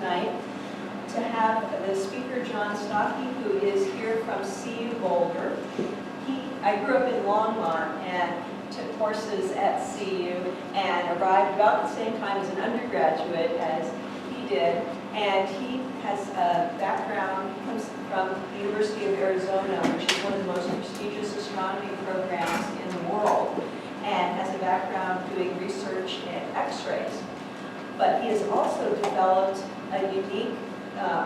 tonight to have the speaker, John Stocke, who is here from CU Boulder. I grew up in Longmont and took courses at CU and arrived about the same time as an undergraduate as he did. And he has a background, he comes from the University of Arizona, which is one of the most prestigious astronomy programs in the world, and has a background doing research in X-rays. But he has also developed a unique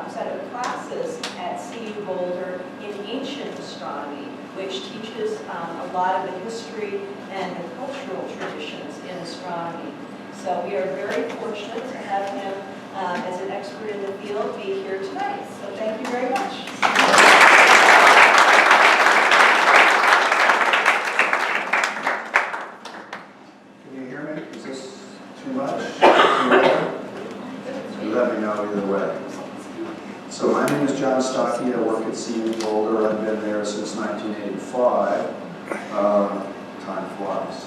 set of classes at CU Boulder in ancient astronomy, which teaches a lot of the history and the cultural traditions in astronomy. So we are very fortunate to have him as an expert in the field be here tonight. So thank you very much. Can you hear me? Is this too much? You let me know either way. So my name is John Stocke. I work at CU Boulder. I've been there since 1985. Time flies.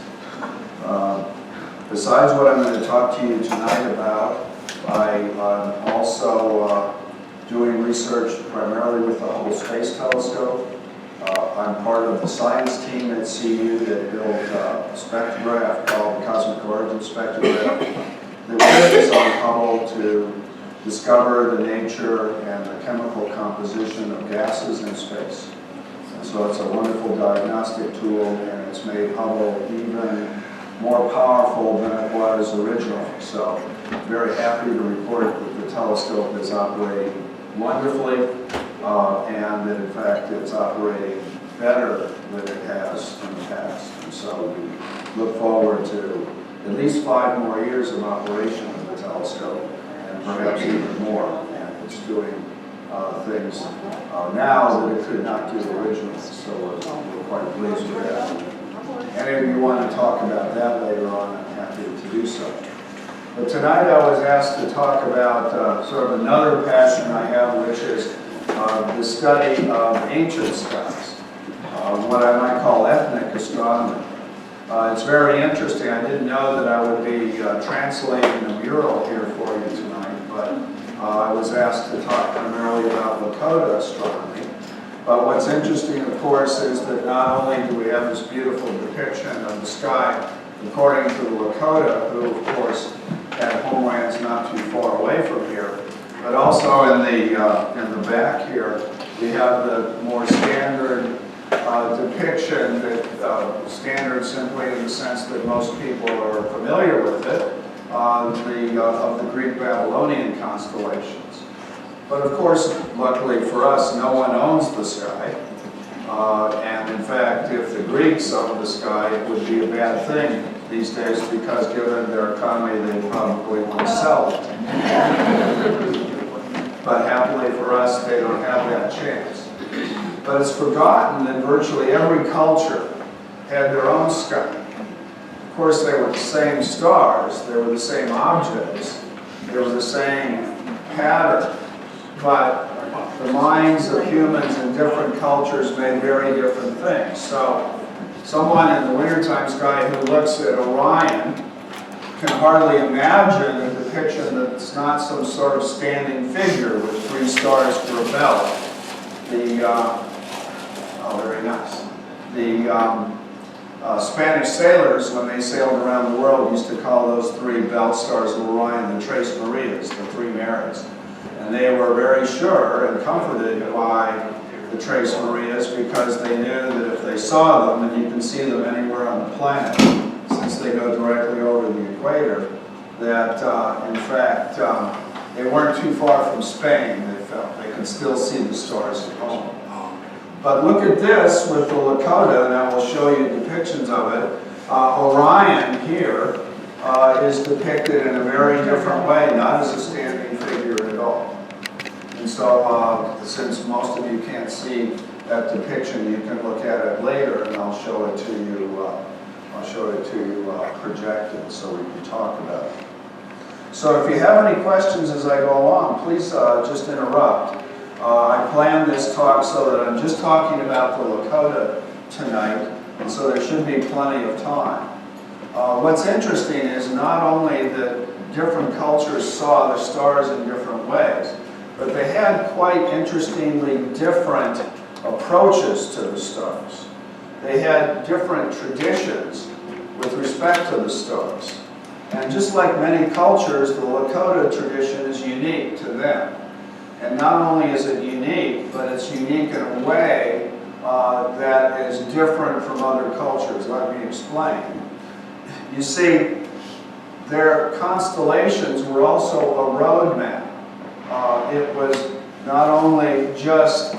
Besides what I'm going to talk to you tonight about, I'm also doing research primarily with the Hubble Space Telescope. I'm part of the science team at CU that built a spectrograph called the Cosmic Origin Spectrograph that works on Hubble to discover the nature and the chemical composition of gases in space. And so it's a wonderful diagnostic tool, and it's made Hubble even more powerful than it was originally. So very happy to report that the telescope is operating wonderfully, and that in fact it's operating better than it has in the past. And so we look forward to at least 5 more years of operation of the telescope, and perhaps even more. And it's doing things now that it could not do originally. So we're quite pleased with that. Any of you want to talk about that later on, I'm happy to do so. But tonight I was asked to talk about sort of another passion I have, which is the study of ancient skies, what I might call ethnic astronomy. It's very interesting. I didn't know that I would be translating a mural here for you tonight, but I was asked to talk primarily about Lakota astronomy. But what's interesting, of course, is that not only do we have this beautiful depiction of the sky according to the Lakota, who, of course, had homelands not too far away from here, but also in the back here, we have the more standard depiction, that standard simply in the sense that most people are familiar with it, of the Greek Babylonian constellations. But of course, luckily for us, no one owns the sky. And in fact, if the Greeks owned the sky, it would be a bad thing these days, because given their economy, they probably want to sell it. But happily for us, they don't have that chance. But it's forgotten that virtually every culture had their own sky. Of course, they were the same stars, they were the same objects, they were the same pattern. But the minds of humans in different cultures made very different things. So someone in the wintertime sky who looks at Orion can hardly imagine a depiction that's not some sort of standing figure with 3 stars for a belt. Oh, very nice. The Spanish sailors, when they sailed around the world, used to call those 3 belt stars of Orion the Tres Marias, the 3 Marys. And they were very sure and comforted by the Tres Marias, because they knew that if they saw them, and you can see them anywhere on the planet, since they go directly over the equator, that in fact they weren't too far from Spain, they felt. They could still see the stars at home. But look at this with the Lakota, and I will show you depictions of it. Orion here is depicted in a very different way, not as a standing figure at all. And so, since most of you can't see that depiction, you can look at it later, and I'll show it to you. I'll show it to you projected, so we can talk about it. So, if you have any questions as I go along, please just interrupt. I planned this talk so that I'm just talking about the Lakota tonight, and so there should be plenty of time. What's interesting is not only that different cultures saw the stars in different ways. But they had quite interestingly different approaches to the stars. They had different traditions with respect to the stars. And just like many cultures, the Lakota tradition is unique to them. And not only is it unique, but it's unique in a way that is different from other cultures. Let me explain. You see, their constellations were also a roadmap. It was not only just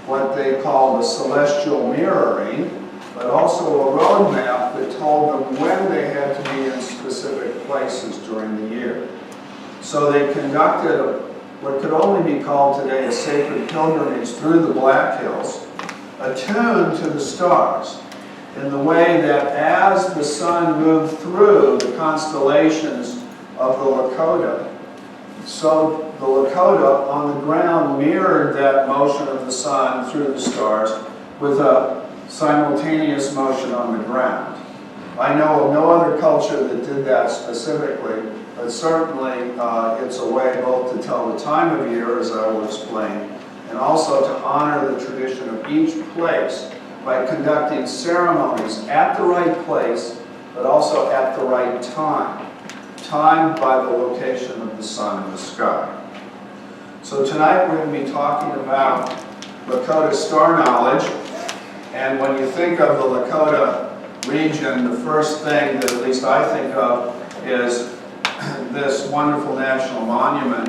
what they call the celestial mirroring, but also a roadmap that told them when they had to be in specific places during the year. So they conducted what could only be called today a sacred pilgrimage through the Black Hills, attuned to the stars, in the way that as the sun moved through the constellations of the Lakota, so the Lakota on the ground mirrored that motion of the sun through the stars with a simultaneous motion on the ground. I know of no other culture that did that specifically, but certainly it's a way both to tell the time of year, as I will explain, and also to honor the tradition of each place by conducting ceremonies at the right place, but also at the right time, timed by the location of the sun in the sky. So tonight we're going to be talking about Lakota star knowledge, and when you think of the Lakota region, the first thing that at least I think of is this wonderful national monument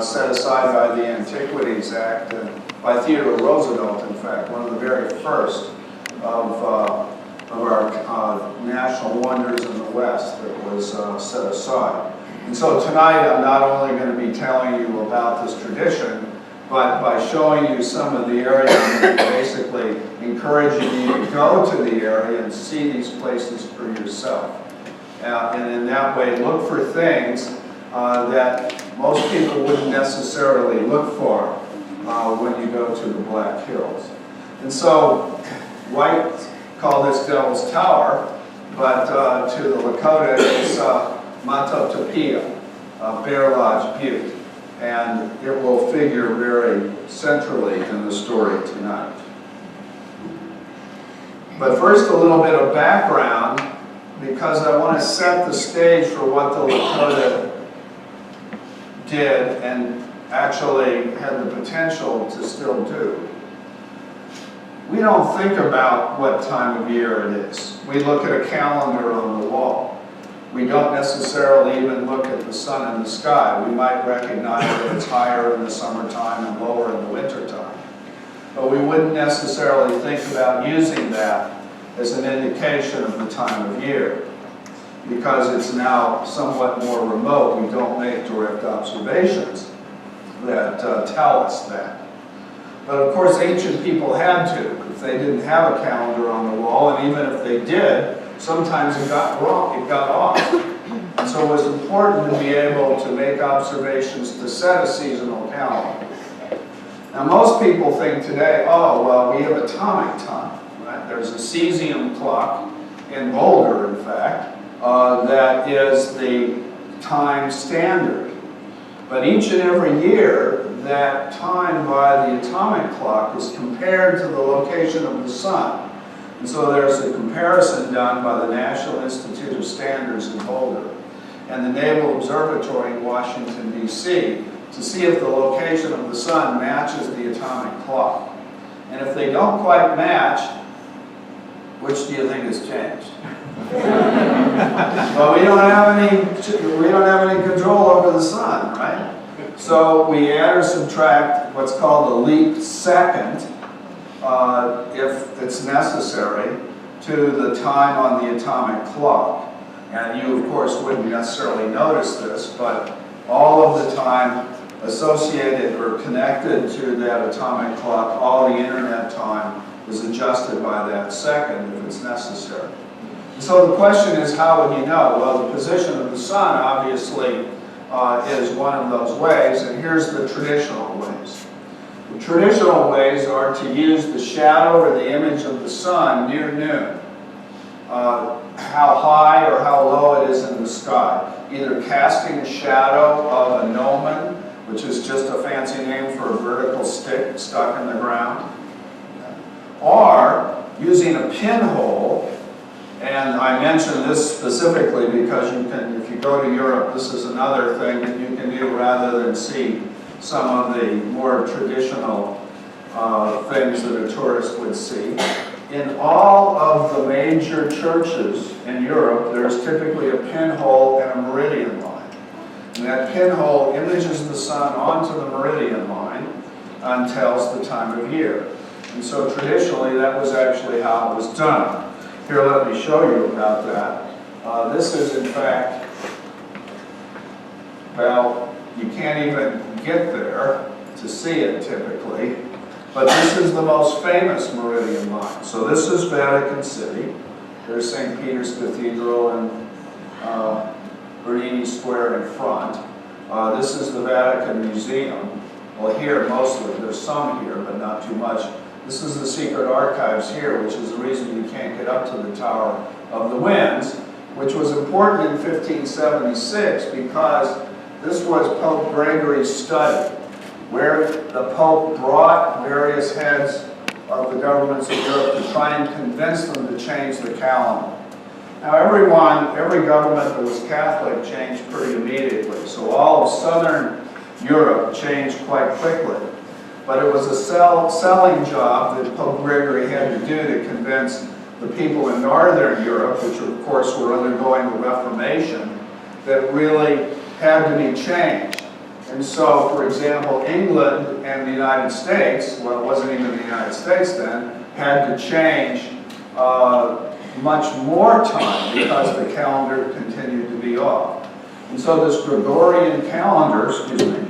set aside by the Antiquities Act, by Theodore Roosevelt, in fact, one of the very first of our national wonders in the West that was set aside. And so tonight I'm not only going to be telling you about this tradition, but by showing you some of the areas and basically encouraging you to go to the area and see these places for yourself. And in that way, look for things that most people wouldn't necessarily look for when you go to the Black Hills. And so, white call this Devil's Tower, but to the Lakota it's Matotopia, Bear Lodge Butte. And it will figure very centrally in the story tonight. But first, a little bit of background, because I want to set the stage for what the Lakota did and actually had the potential to still do. We don't think about what time of year it is. We look at a calendar on the wall. We don't necessarily even look at the sun in the sky. We might recognize that it's higher in the summertime and lower in the wintertime. But we wouldn't necessarily think about using that as an indication of the time of year. Because it's now somewhat more remote, we don't make direct observations that tell us that. But of course, ancient people had to. If they didn't have a calendar on the wall, and even if they did, sometimes it got wrong, it got off. And so it was important to be able to make observations to set a seasonal calendar. Now most people think today, oh, well, we have atomic time, right? There's a cesium clock in Boulder, in fact, that is the time standard. But each and every year, that time by the atomic clock is compared to the location of the sun. And so there's a comparison done by the National Institute of Standards in Boulder and the Naval Observatory in Washington, D.C. to see if the location of the sun matches the atomic clock. And if they don't quite match, which do you think has changed? Well, we don't have any control over the sun, right? So we add or subtract what's called a leap second, if it's necessary, to the time on the atomic clock. And you, of course, wouldn't necessarily notice this, but all of the time associated or connected to that atomic clock, all the internet time is adjusted by that second if it's necessary. So the question is, how would you know? Well, the position of the sun, obviously, is one of those ways, and here's the traditional ways. The traditional ways are to use the shadow or the image of the sun near noon. how high or how low it is in the sky, either casting a shadow of a gnomon, which is just a fancy name for a vertical stick stuck in the ground, or using a pinhole. And I mention this specifically because you can, if you go to Europe, this is another thing that you can do rather than see some of the more traditional things that a tourist would see. In all of the major churches in Europe, there's typically a pinhole and a meridian line. And that pinhole images the sun onto the meridian line and tells the time of year. And so traditionally, that was actually how it was done. Here, let me show you about that. This is, in fact, well, you can't even get there to see it typically, but this is the most famous meridian line. So this is Vatican City. There's St. Peter's Cathedral and Bernini Square in front. This is the Vatican Museum. Well, here mostly, there's some here, but not too much. This is the secret archives here, which is the reason you can't get up to the Tower of the Winds, which was important in 1576 because this was Pope Gregory's study, where the Pope brought various heads of the governments of Europe to try and convince them to change the calendar. Now every government that was Catholic changed pretty immediately, so all of Southern Europe changed quite quickly. But it was a selling job that Pope Gregory had to do to convince the people in Northern Europe, which of course were undergoing the Reformation, that really had to be changed. And so, for example, England and the United States, well, it wasn't even the United States then, had to change much more time because the calendar continued to be off. And so this Gregorian calendar, excuse me,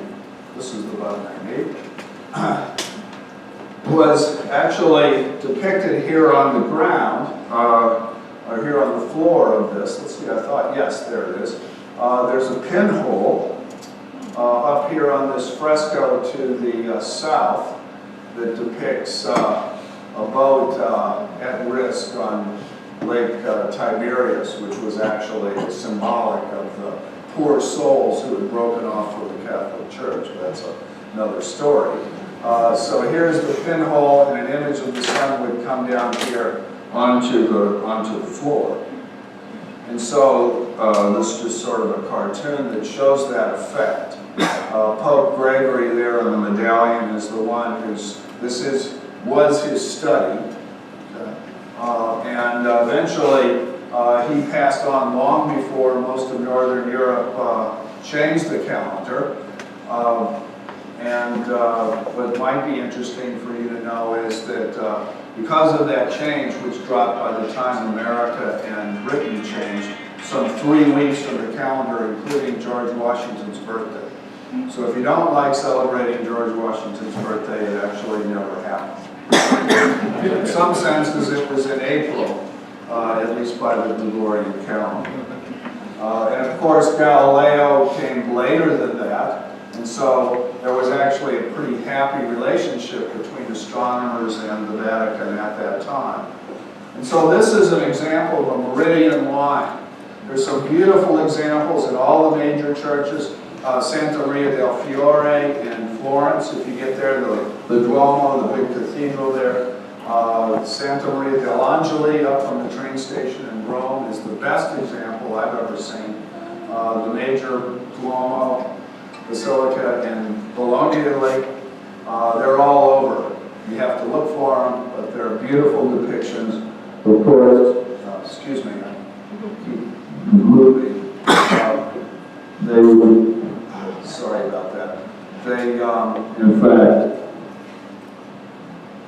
this is the button I need, was actually depicted here on the ground, or here on the floor of this. Let's see, I thought, yes, there it is. There's a pinhole up here on this fresco to the south that depicts a boat at risk on Lake Tiberias, which was actually symbolic of the poor souls who had broken off with the Catholic Church. That's another story. So here's the pinhole, and an image of the sun would come down here onto the floor. And so this is just sort of a cartoon that shows that effect. Pope Gregory there on the medallion is the one who's, was his study. And eventually he passed on long before most of Northern Europe changed the calendar. And what might be interesting for you to know is that because of that change, which dropped by the time America and Britain changed, some 3 weeks from the calendar, including George Washington's birthday. So if you don't like celebrating George Washington's birthday, it actually never happened. In some senses, it was in April, at least by the Gregorian calendar. And of course, Galileo came later than that. And so there was actually a pretty happy relationship between astronomers and the Vatican at that time. And so this is an example of a meridian line. There's some beautiful examples in all the major churches. Santa Maria del Fiore in Florence, if you get there, the Duomo, the big cathedral there. Santa Maria dell'Angeli up from the train station in Rome is the best example I've ever seen. The major Duomo Basilica in Bologna, Italy. They're all over. You have to look for them, but they're beautiful depictions. Of course, excuse me, I keep moving. Sorry about that. They, in fact,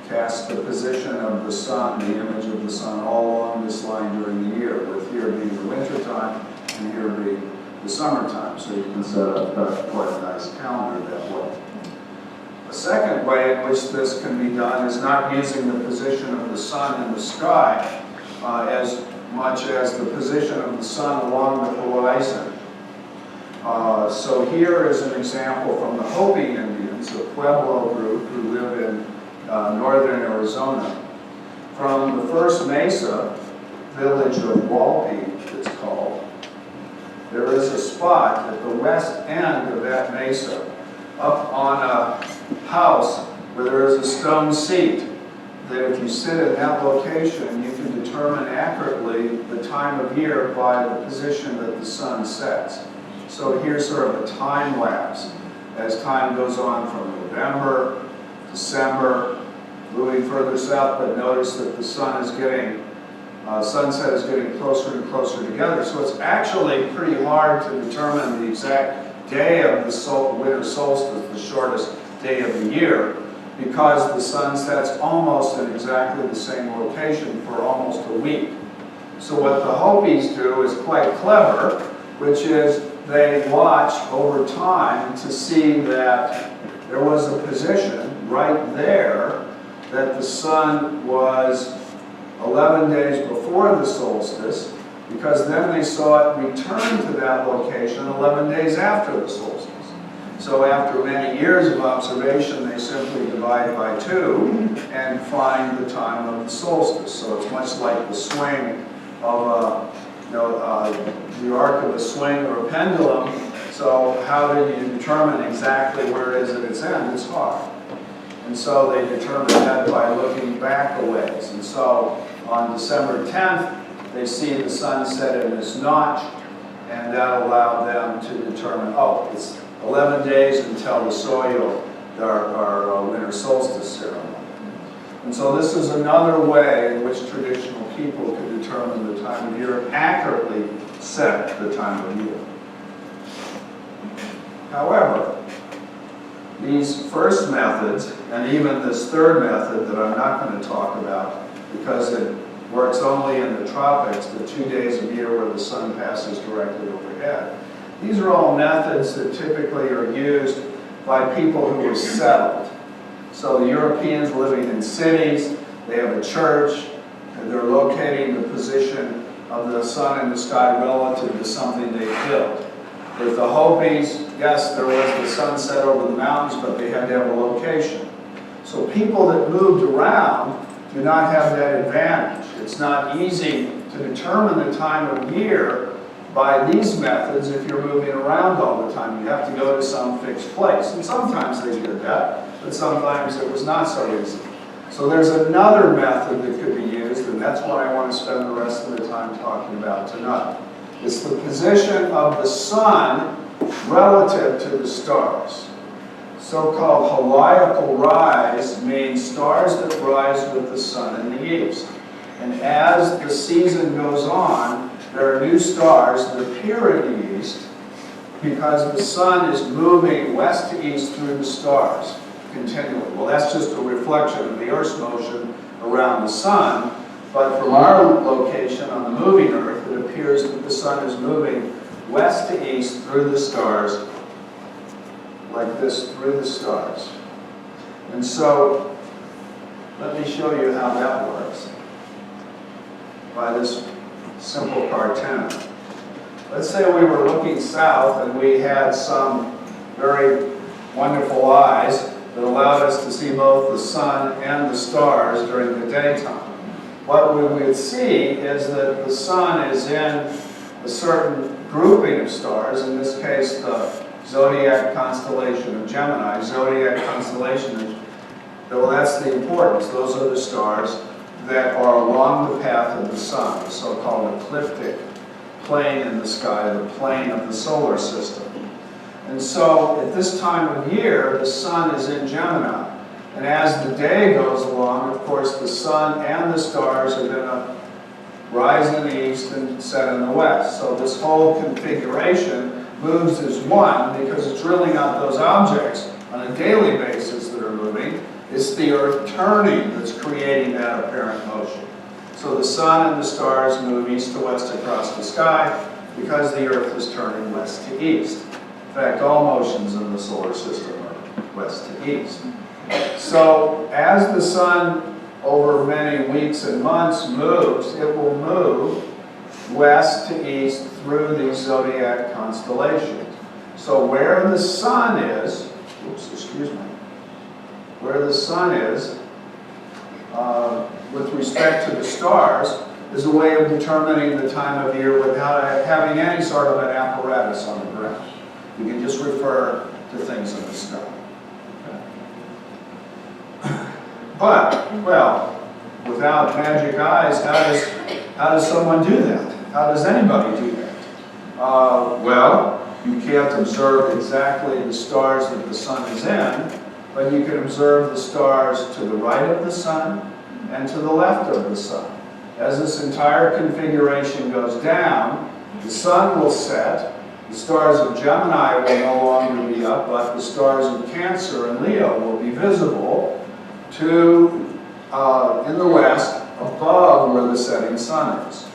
cast the position of the sun, the image of the sun, all along this line during the year, with here being the winter time and here being the summertime, so you can set up quite a nice calendar that way. A second way in which this can be done is not using the position of the sun in the sky as much as the position of the sun along the horizon. So here is an example from the Hopi Indians, a Pueblo group who live in northern Arizona. From the first mesa, village of Walpi, it's called, there is a spot at the west end of that mesa, up on a house where there is a stone seat, that if you sit in that location, you can determine accurately the time of year by the position that the sun sets. So here's sort of a time lapse as time goes on from November, December, moving further south, but notice that the sun is getting, sunset is getting closer and closer together. So it's actually pretty hard to determine the exact day of the winter solstice, the shortest day of the year, because the sun sets almost in exactly the same location for almost a week. So what the Hopis do is quite clever, which is they watch over time to see that there was a position right there that the sun was 11 days before the solstice, because then they saw it return to that location 11 days after the solstice. So after many years of observation, they simply divide by 2 and find the time of the solstice. So it's much like the swing of the arc of a swing or a pendulum. So how do you determine exactly where it is at its end? It's hard. And so they determined that by looking back a ways. And so on December 10th, they see the sun set in this notch, and that allowed them to determine, oh, it's 11 days until the soil, our winter solstice ceremony. And so this is another way in which traditional people could determine the time of year and accurately set the time of year. However, these first methods, and even this third method that I'm not going to talk about because it works only in the tropics, the 2 days of year where the sun passes directly overhead. These are all methods that typically are used by people who are settled. So the Europeans living in cities, they have a church, and they're locating the position of the sun in the sky relative to something they built. With the Hopis, yes, there was the sunset over the mountains, but they had to have a location. So people that moved around do not have that advantage. It's not easy to determine the time of year by these methods if you're moving around all the time. You have to go to some fixed place. And sometimes they did that, but sometimes it was not so easy. So there's another method that could be used, and that's what I want to spend the rest of the time talking about tonight. It's the position of the sun relative to the stars. So-called heliacal rise means stars that rise with the sun in the east. And as the season goes on, there are new stars that appear in the east because the sun is moving west to east through the stars continually. Well, that's just a reflection of the Earth's motion around the sun, but from our location on the moving Earth, it appears that the sun is moving west to east through the stars, like this, through the stars. And so, let me show you how that works by this simple cartoon. Let's say we were looking south and we had some very wonderful eyes that allowed us to see both the sun and the stars during the daytime. What we would see is that the sun is in a certain grouping of stars, in this case the zodiac constellation of Gemini. Zodiac constellation is, well, that's the importance. Those are the stars that are along the path of the sun, the so-called ecliptic plane in the sky, the plane of the solar system. And so at this time of year, the sun is in Gemini. And as the day goes along, of course, the sun and the stars are going to rise in the east and set in the west. So this whole configuration moves as one because it's really not those objects on a daily basis that are moving. It's the Earth turning that's creating that apparent motion. So the sun and the stars move east to west across the sky because the Earth is turning west to east. In fact, all motions in the solar system are west to east. So as the sun over many weeks and months moves, it will move west to east through these zodiac constellations. So where the sun is, where the sun is with respect to the stars is a way of determining the time of year without having any sort of an apparatus on the ground. You can just refer to things in the sky. But, well, without magic eyes, how does someone do that? How does anybody do that? Well, you can't observe exactly the stars that the sun is in, but you can observe the stars to the right of the sun and to the left of the sun. As this entire configuration goes down, the sun will set, the stars of Gemini will no longer be up, but the stars of Cancer and Leo will be visible in the west above where the setting sun is.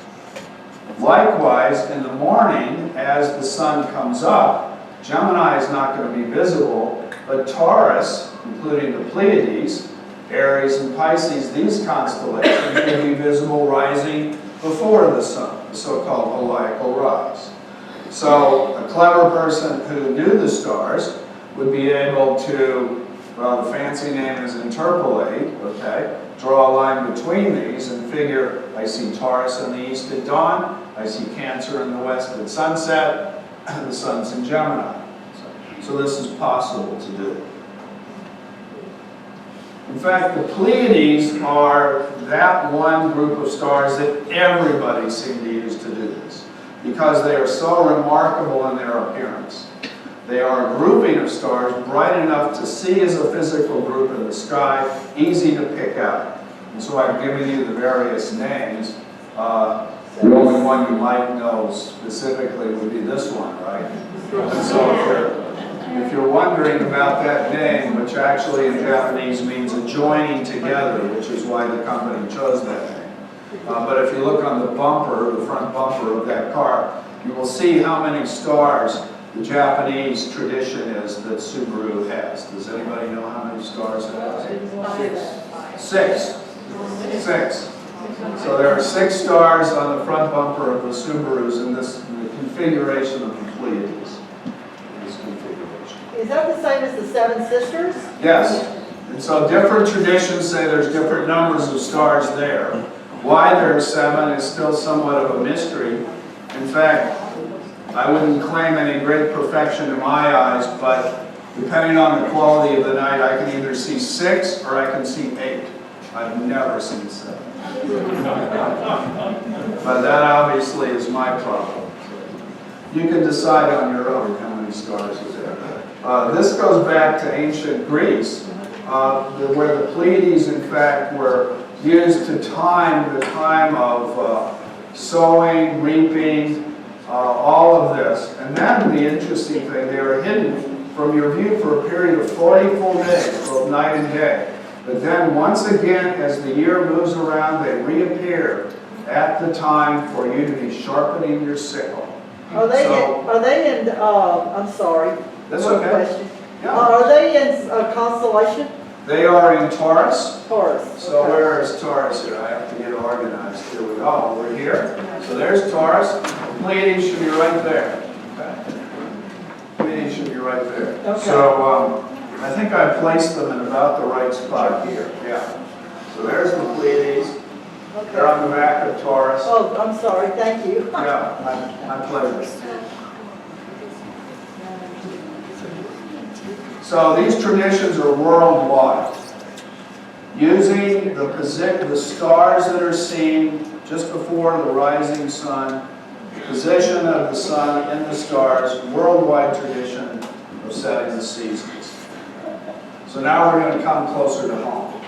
Likewise, in the morning, as the sun comes up, Gemini is not going to be visible, but Taurus, including the Pleiades, Aries and Pisces, these constellations will be visible rising before the sun, the so-called heliacal rise. So a clever person who knew the stars would be able to, well, the fancy name is interpolate, okay? Draw a line between these and figure, I see Taurus in the east at dawn, I see Cancer in the west at sunset, and the sun's in Gemini. So this is possible to do. In fact, the Pleiades are that one group of stars that everybody seems to use to do this, because they are so remarkable in their appearance. They are a grouping of stars bright enough to see as a physical group in the sky, easy to pick out. And so I've given you the various names. The only one you might know specifically would be this one, right? And so if you're wondering about that name, which actually in Japanese means a joining together, which is why the company chose that name. But if you look on the bumper, the front bumper of that car, you will see how many stars the Japanese tradition is that Subaru has. Does anybody know how many stars it has? Six. So there are 6 stars on the front bumper of the Subarus in the configuration of the Pleiades. This configuration. Is that the same as the 7 sisters? Yes. And so different traditions say there's different numbers of stars there. Why there are 7 is still somewhat of a mystery. In fact, I wouldn't claim any great perfection in my eyes, but depending on the quality of the night, I can either see 6 or I can see 8. I've never seen 7. But that obviously is my problem. You can decide on your own how many stars are there. This goes back to ancient Greece, where the Pleiades, in fact, were used to time the time of sowing, reaping, all of this. And then the interesting thing, they were hidden from your view for a period of 40 full days, both night and day. But then once again, as the year moves around, they reappear at the time for you to be sharpening your sickle. Are they in, I'm sorry. That's one okay. question. Yeah. Are they in constellation? They are in Taurus. Taurus. So okay. where is Taurus here? I have to get organized. Here we go. We're here. So there's Taurus. Pleiades should be right there. Okay. Pleiades should be right there. Okay. So I think I placed them in about the right spot here. Yeah. So there's the Pleiades. Okay. They're on the back of Taurus. Oh, I'm sorry. Thank you. Yeah, my pleasure. So these traditions are worldwide, using the stars that are seen just before the rising sun, the position of the sun in the stars, worldwide tradition of setting the seasons. So now we're going to come closer to home.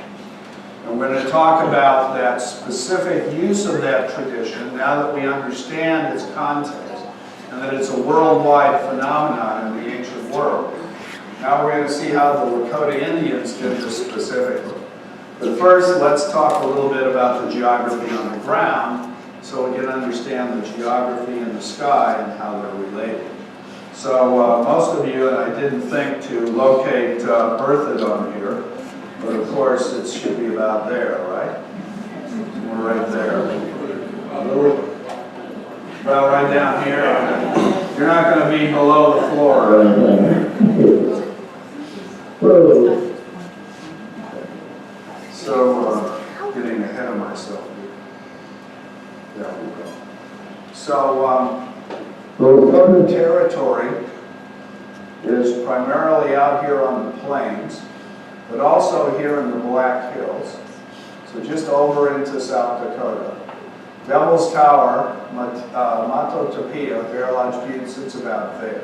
And we're going to talk about that specific use of that tradition now that we understand its context and that it's a worldwide phenomenon in the ancient world. Now we're going to see how the Lakota Indians did this specifically. But first, let's talk a little bit about the geography on the ground so we can understand the geography in the sky and how they're related. So most of you, and I didn't think to locate Earth on here, but of course it should be about there, right? We're right there. Well, right down here. You're not going to be below the floor. So, getting ahead of myself here. So the Lakota territory is primarily out here on the plains, but also here in the Black Hills. So just over into South Dakota. Devil's Tower, Matotopia, Bear Lodge Butte sits about there.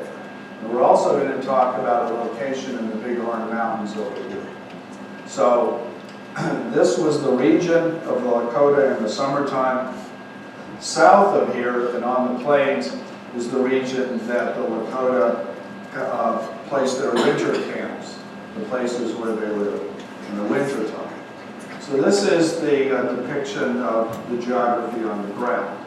And we're also going to talk about a location in the Bighorn Mountains over here. So this was the region of the Lakota in the summertime. South of here and on the plains is the region that the Lakota placed their winter camps, the places where they live in the winter time. So this is the depiction of the geography on the ground.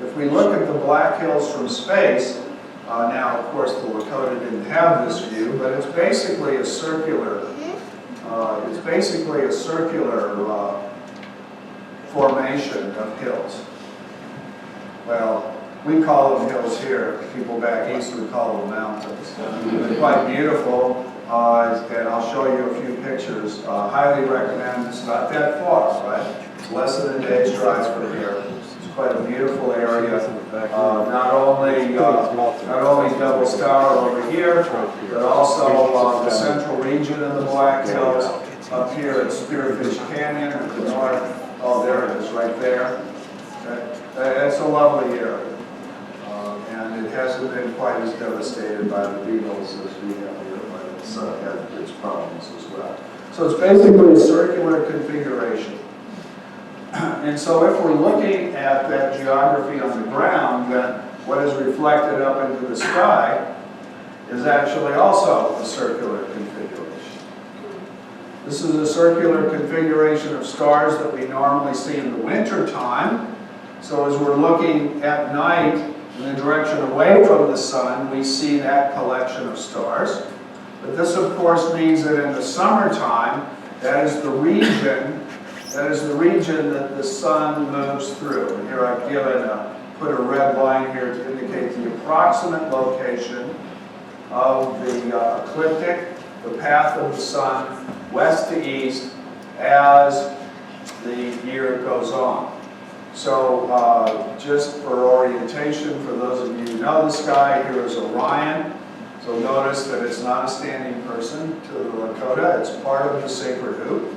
If we look at the Black Hills from space, now of course the Lakota didn't have this view, but it's basically a circular, formation of hills. Well, we call them hills here. People back east would call them mountains. They're quite beautiful, and I'll show you a few pictures. Highly recommend. It's not that far, right? It's less than a day's drive from here. It's quite a beautiful area. Not only Devil's Tower over here, but also the central region of the Black Hills. Up here at Spearfish Canyon at the north. Oh, there it is, right there. Okay. It's a lovely area. And it hasn't been quite as devastated by the beetles as we have here, but it's had its problems as well. So it's basically a circular configuration. And so if we're looking at that geography on the ground, then what is reflected up into the sky is actually also a circular configuration. This is a circular configuration of stars that we normally see in the winter time. So as we're looking at night in the direction away from the sun, we see that collection of stars. But this, of course, means that in the summertime, that is the region that the sun moves through. And here I've put a red line here to indicate the approximate location of the ecliptic, the path of the sun, west to east, as the year goes on. So just for orientation, for those of you who know the sky, here is Orion. So notice that it's not a standing person to the Lakota. It's part of the sacred hoop.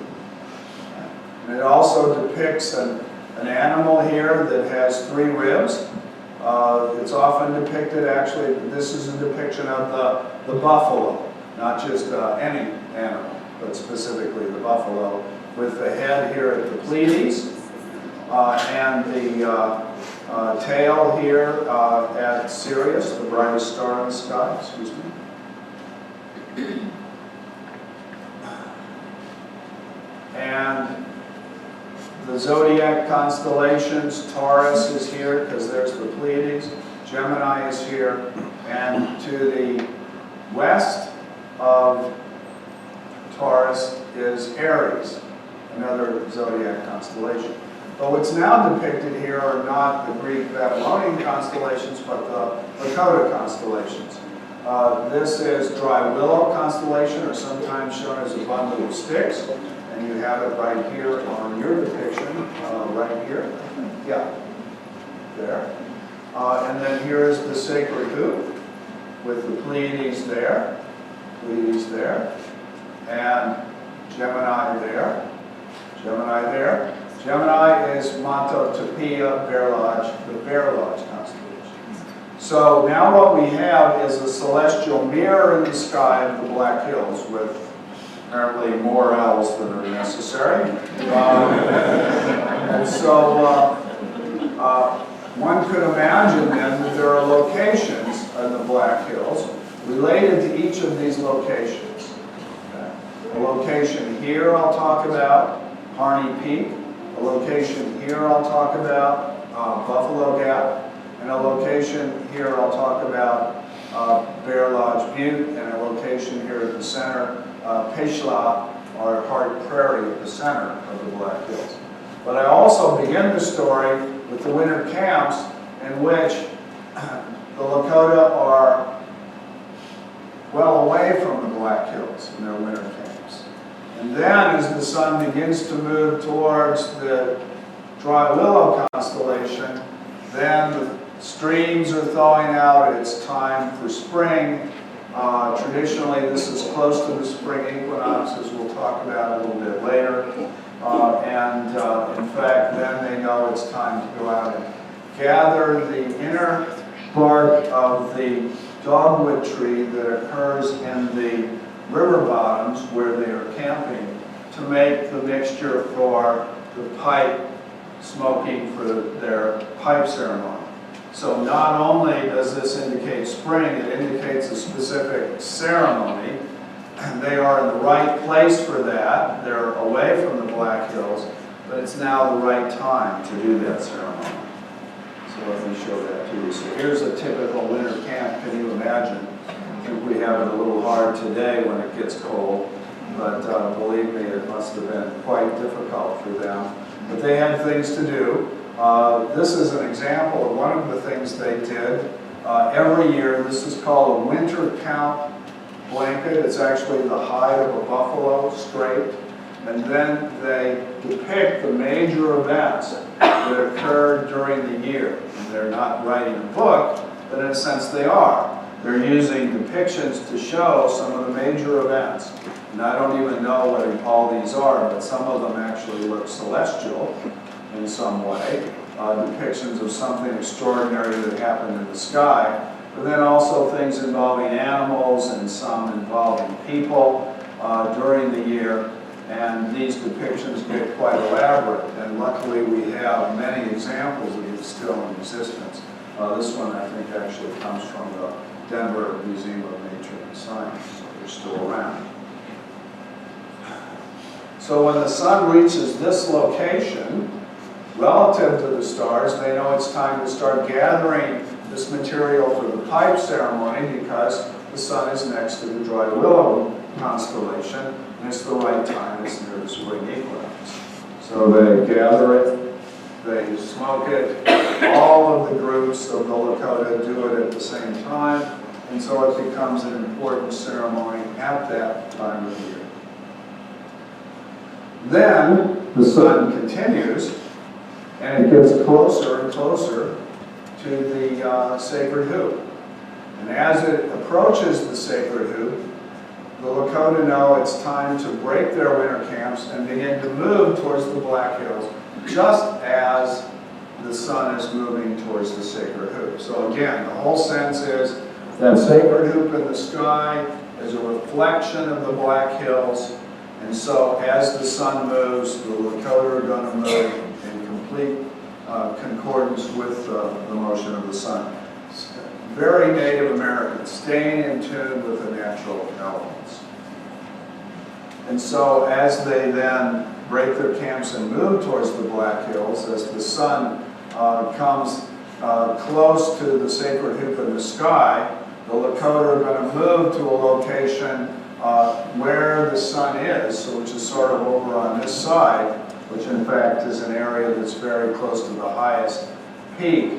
And it also depicts an animal here that has 3 ribs. It's often depicted, actually, this is a depiction of the buffalo, not just any animal, but specifically the buffalo, with the head here at the Pleiades, and the tail here at Sirius, the brightest star in the sky, excuse me. And the zodiac constellations, Taurus is here because there's the Pleiades, Gemini is here, and to the west of Taurus is Aries, another zodiac constellation. But what's now depicted here are not the Greek Babylonian constellations, but the Lakota constellations. This is Dry Willow Constellation, or sometimes shown as a bundle of sticks. And you have it right here on your depiction, right here. Yeah, there. And then here is the sacred hoop with the Pleiades there, and Gemini there, Gemini there. Gemini is Matotopia, Bear Lodge, the Bear Lodge constellation. So now what we have is a celestial mirror in the sky of the Black Hills with apparently more L's than are necessary. And so one could imagine then that there are locations in the Black Hills related to each of these locations. Okay. A location here I'll talk about, Harney Peak. A location here I'll talk about, Buffalo Gap. And a location here I'll talk about, Bear Lodge Butte. And a location here at the center, Peshla, or Hart Prairie, at the center of the Black Hills. But I also begin the story with the winter camps in which the Lakota are well away from the Black Hills in their winter camps. And then as the sun begins to move towards the Dry Willow constellation, Then the streams are thawing out, it's time for spring. Traditionally, this is close to the spring equinoxes, we'll talk about it a little bit later. In fact, then they know it's time to go out and gather the inner bark of the dogwood tree that occurs in the river bottoms where they are camping to make the mixture for the pipe smoking for their pipe ceremony. So not only does this indicate spring, it indicates a specific ceremony. They are in the right place for that. They're away from the Black Hills, but it's now the right time to do that ceremony. So let me show that to you. So here's a typical winter camp. Can you imagine? I think we have it a little hard today when it gets cold, but believe me, it must have been quite difficult for them. But they had things to do. This is an example of one of the things they did every year. This is called a winter count blanket. It's actually the hide of a buffalo scraped. And then they depict the major events that occurred during the year. And they're not writing a book, but in a sense they are. They're using depictions to show some of the major events. And I don't even know what all these are, but some of them actually look celestial in some way. Depictions of something extraordinary that happened in the sky. But then also things involving animals and some involving people during the year. And these depictions get quite elaborate. And luckily we have many examples of these still in existence. This one I think actually comes from the Denver Museum of Nature and Science, so they're still around. So when the sun reaches this location, relative to the stars, they know it's time to start gathering this material for the pipe ceremony because the sun is next to the dry Willow Constellation, and it's the right time, it's near the spring equinox. So they gather it, they smoke it, all of the groups of the Lakota do it at the same time, and so it becomes an important ceremony at that time of year. Then the sun continues, and it gets closer and closer to the sacred hoop. And as it approaches the sacred hoop, the Lakota know it's time to break their winter camps and begin to move towards the Black Hills, just as the sun is moving towards the sacred hoop. So again, the whole sense is that sacred hoop in the sky is a reflection of the Black Hills, and so as the sun moves, the Lakota are going to move in complete concordance with the motion of the sun. Very Native American, staying in tune with the natural elements. And so as they then break their camps and move towards the Black Hills, as the sun comes close to the sacred hoop in the sky, the Lakota are going to move to a location where the sun is, so which is sort of over on this side, which in fact is an area that's very close to the highest peak.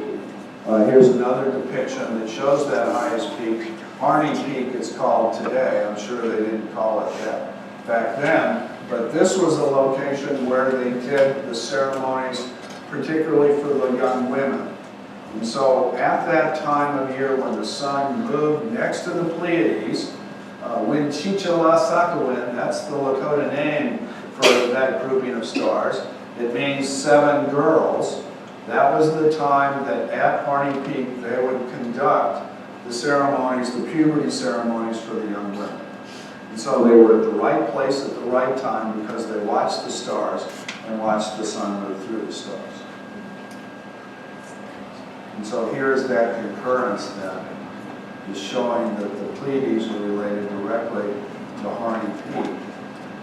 Here's another depiction that shows that highest peak. Harney Peak it's called today. I'm sure they didn't call it that back then, but this was a location where they did the ceremonies, particularly for the young women. And so at that time of year when the sun moved next to the Pleiades, Winchichila-Sakowin, that's the Lakota name for that grouping of stars. It means 7 girls. That was the time that at Harney Peak they would conduct the ceremonies, the puberty ceremonies for the young women. And so they were at the right place at the right time because they watched the stars and watched the sun move through the stars. And so here's that concurrence then, is showing that the Pleiades are related directly to Harney Peak.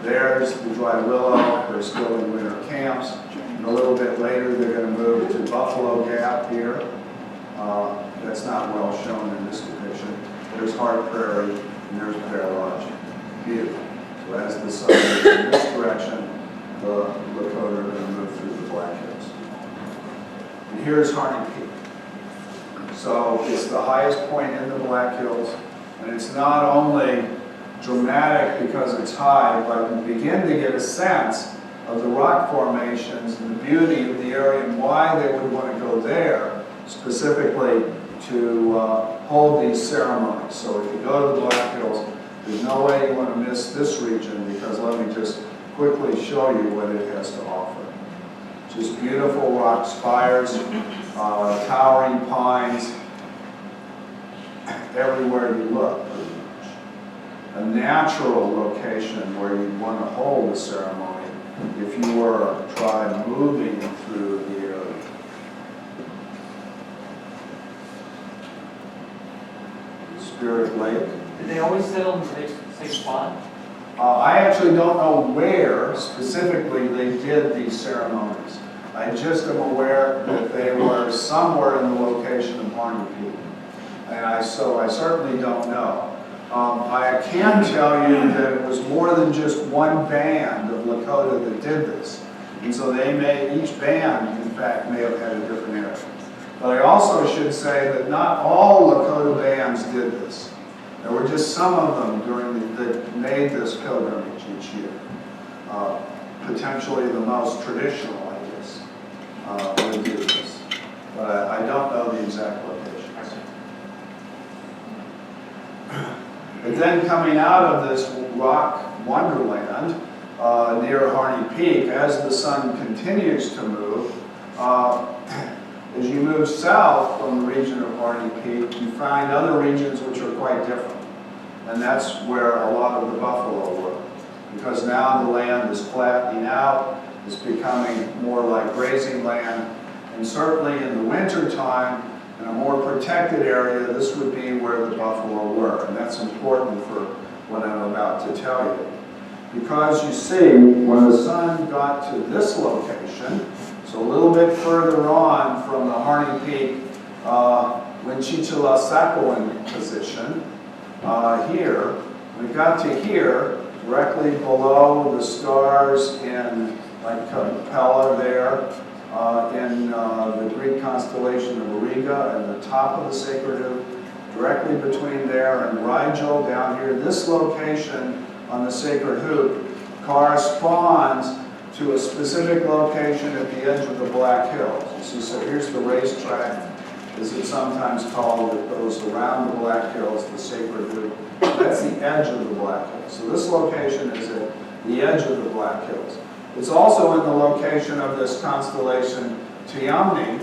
There's the dry willow, they're still in winter camps. And a little bit later they're going to move to Buffalo Gap here. That's not well shown in this depiction. There's Hart Prairie and there's Bear Lodge. Beautiful. So as the sun moves in this direction, the Lakota are going to move through the Black Hills. And here's Harney Peak. So it's the highest point in the Black Hills, and it's not only dramatic because it's high, but you begin to get a sense of the rock formations and the beauty of the area and why they would want to go there specifically to hold these ceremonies. So if you go to the Black Hills, there's no way you want to miss this region, because let me just quickly show you what it has to offer. Just beautiful rock spires, towering pines, everywhere you look, pretty much. A natural location where you'd want to hold a ceremony if you were a tribe moving through the area. Spirit Lake. Did they always settle in the same spot? I actually don't know where specifically they did these ceremonies. I just am aware that they were somewhere in the location of Harney Peak. And so I certainly don't know. I can tell you that it was more than just one band of Lakota that did this. And so each band, in fact, may have had a different area. But I also should say that not all Lakota bands did this. There were just some of them that made this pilgrimage each year. Potentially the most traditional, I guess, would do this. But I don't know the exact locations. But then coming out of this rock wonderland near Harney Peak, as the sun continues to move, as you move south from the region of Harney Peak, you find other regions which are quite different. And that's where a lot of the buffalo were. Because now the land is flattening out, it's becoming more like grazing land. And certainly in the winter time, in a more protected area, this would be where the buffalo were. And that's important for what I'm about to tell you. Because you see, when the sun got to this location, so a little bit further on from the Harney Peak, Winchichila-Sakowin position, here, we got to here, directly below the stars in like Capella there, in the Greek constellation of Auriga, and the top of the sacred hoop, directly between there and Rigel down here. This location on the sacred hoop corresponds to a specific location at the edge of the Black Hills. You see, so here's the racetrack, as it's sometimes called, that goes around the Black Hills, the sacred hoop. That's the edge of the Black Hills. So this location is at the edge of the Black Hills. It's also in the location of this constellation Tiamni,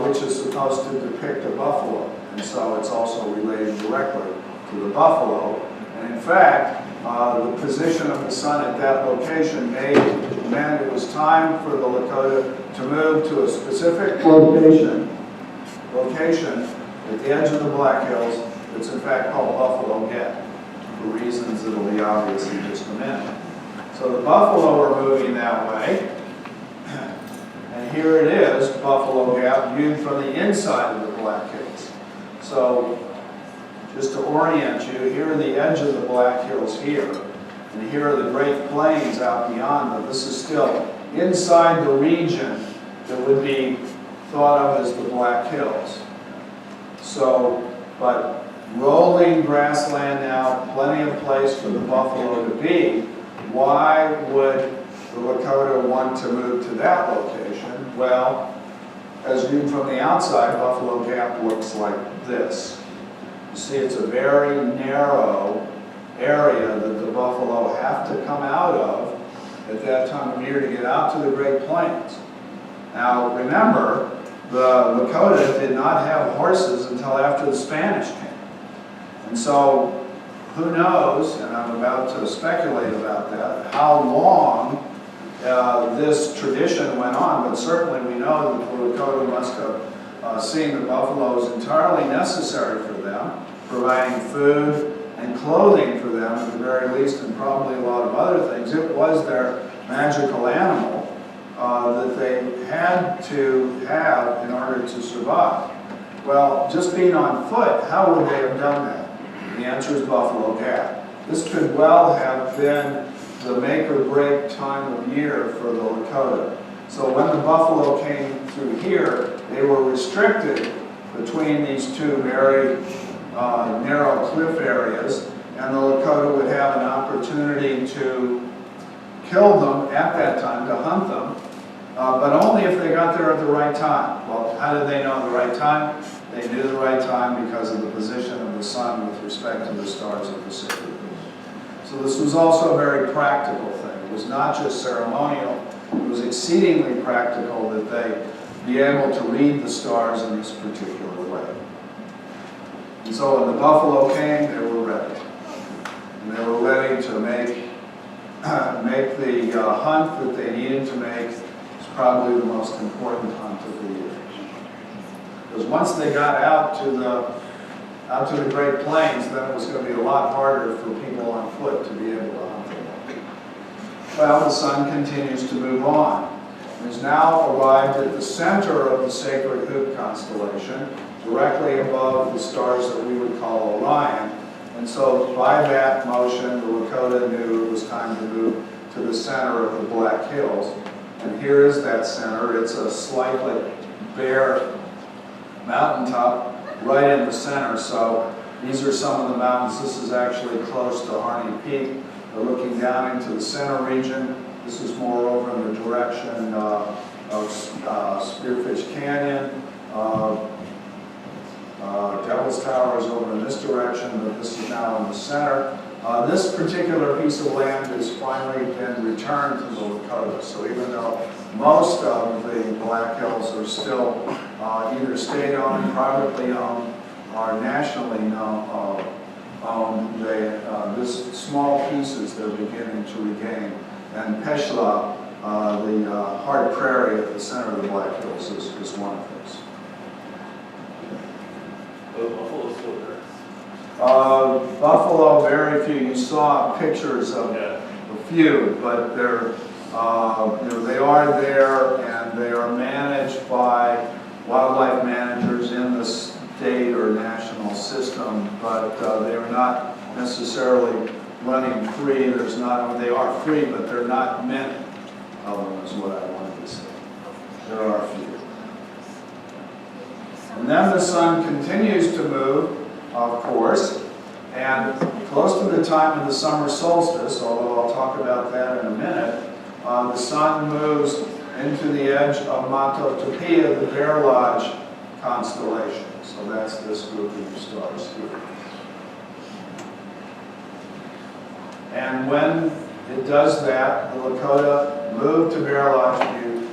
which is supposed to depict a buffalo. And so it's also related directly to the buffalo. And in fact, the position of the sun at that location meant it was time for the Lakota to move to a specific location at the edge of the Black Hills. It's in fact called Buffalo Gap, for reasons that will be obvious in just a minute. So the buffalo are moving that way, and here it is, Buffalo Gap, viewed from the inside of the Black Hills. So just to orient you, here are the edge of the Black Hills here, and here are the Great Plains out beyond them. This is still inside the region that would be thought of as the Black Hills. So, but rolling grassland now, plenty of place for the buffalo to be. Why would the Lakota want to move to that location? Well, as viewed from the outside, Buffalo Gap looks like this. You see, it's a very narrow area that the buffalo have to come out of at that time of year to get out to the Great Plains. Now, remember, the Lakota did not have horses until after the Spanish came. And so, who knows, and I'm about to speculate about that, how long this tradition went on, but certainly we know that the Lakota must have seen the buffalo as entirely necessary for them, providing food and clothing for them at the very least, and probably a lot of other things. It was their magical animal that they had to have in order to survive. Well, just being on foot, how would they have done that? The answer is Buffalo Gap. This could well have been the make or break time of year for the Lakota. So when the buffalo came through here, they were restricted between these two very narrow cliff areas, and the Lakota would have an opportunity to kill them at that time, to hunt them, but only if they got there at the right time. Well, how did they know the right time? They knew the right time because of the position of the sun with respect to the stars of the sacred group. So this was also a very practical thing. It was not just ceremonial, it was exceedingly practical that they be able to read the stars in this particular way. And so when the buffalo came, they were ready. And they were ready to make the hunt that they needed to make. It's probably the most important hunt of the year. Because once they got out to the Great Plains, then it was going to be a lot harder for people on foot to be able to hunt them. Well, the sun continues to move on. It has now arrived at the center of the Sacred Hoop constellation, directly above the stars that we would call Orion. And so by that motion, the Lakota knew it was time to move to the center of the Black Hills. And here is that center. It's a slightly bare mountaintop right in the center. So these are some of the mountains. This is actually close to Harney Peak. We're looking down into the center region. This is more over in the direction of Spearfish Canyon. Devil's Tower is over in this direction, but this is now in the center. This particular piece of land has finally been returned to the Lakota. So even though most of the Black Hills are still either state-owned, privately owned, or nationally owned, this small pieces they're beginning to regain. And Peshla, the hard prairie at the center of the Black Hills, is one of those. Buffalo, very few. You saw pictures of a few, but they're, they are there, and they are managed by wildlife managers in the state or national system, but they are not necessarily running free. They are free, but they're not many of them, is what I wanted to say. There are a few. And then the sun continues to move, of course, and close to the time of the summer solstice, although I'll talk about that in a minute, the sun moves into the edge of Matotopia, the Bear Lodge constellation. So that's this group of stars here. And when it does that, the Lakota move to Bear Lodge Butte,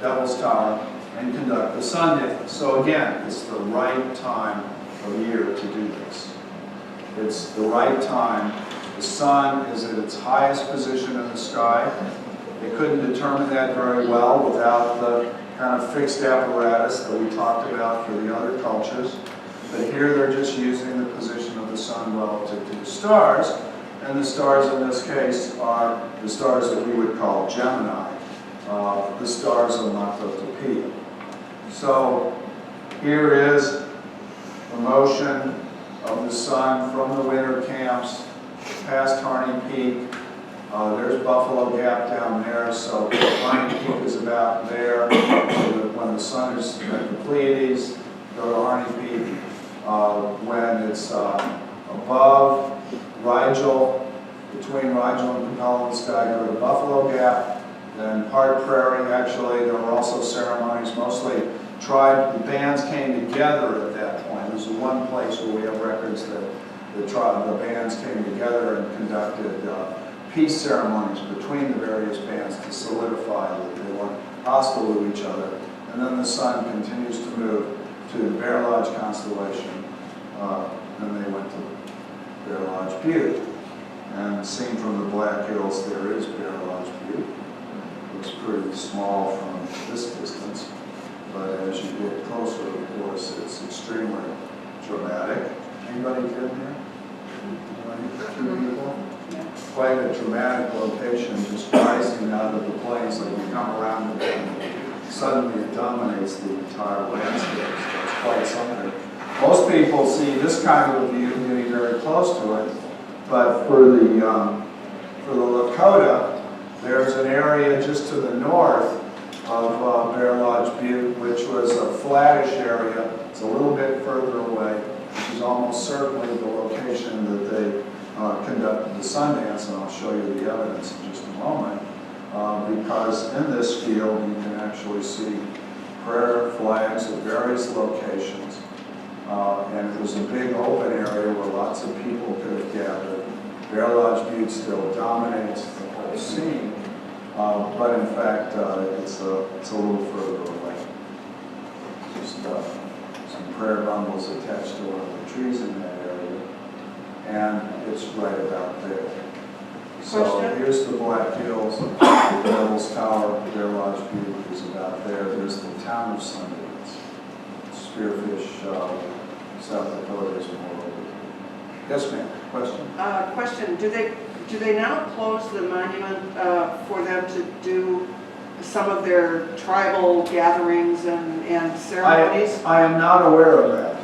Devil's Tower, and conduct the sun dance. So again, it's the right time of year to do this. It's the right time. The sun is at its highest position in the sky. They couldn't determine that very well without the kind of fixed apparatus that we talked about for the other cultures. But here they're just using the position of the sun relative to the stars. And the stars in this case are the stars that we would call Gemini, the stars of Matotopia. So here is the motion of the sun from the winter camps past Harney Peak. There's Buffalo Gap down there, so Harney Peak is about there. So when the sun is at the Pleiades, go to Harney Peak. When it's above Rigel, between Rigel and Capella in the sky, go to Buffalo Gap. Then Hard Prairie, actually, there were also ceremonies, mostly the bands came together at that point. There's one place where we have records that the bands came together and conducted peace ceremonies between the various bands to solidify that they weren't hostile to each other. And then the sun continues to move to the Bear Lodge constellation. Then they went to Bear Lodge Butte. And seen from the Black Hills, there is Bear Lodge Butte. Looks pretty small from this distance. But as you get closer, of course, it's extremely dramatic. Anybody been here? Quite a dramatic location, just rising out of the plains. Like you come around it and suddenly it dominates the entire landscape. So it's quite something. Most people see this kind of a view getting very close to it, but for the Lakota, there's an area just to the north of Bear Lodge Butte, which was a flattish area. It's a little bit further away, which is almost certainly the location that they conducted the sun dance, and I'll show you the evidence in just a moment. because in this field you can actually see prayer flags at various locations. And it was a big open area where lots of people could have gathered. Bear Lodge Butte still dominates the whole scene, but in fact it's a little further away. Just some prayer bundles attached to one of the trees in that area, and it's right about there. So Question? here's the Black Hills, the Devil's Tower, Bear Lodge Butte is about there. There's the town of Sundance. Spearfish, South Dakota is more over here. Yes, ma'am. Question? Question, do they now close the monument for them to do some of their tribal gatherings and ceremonies? I am not aware of that.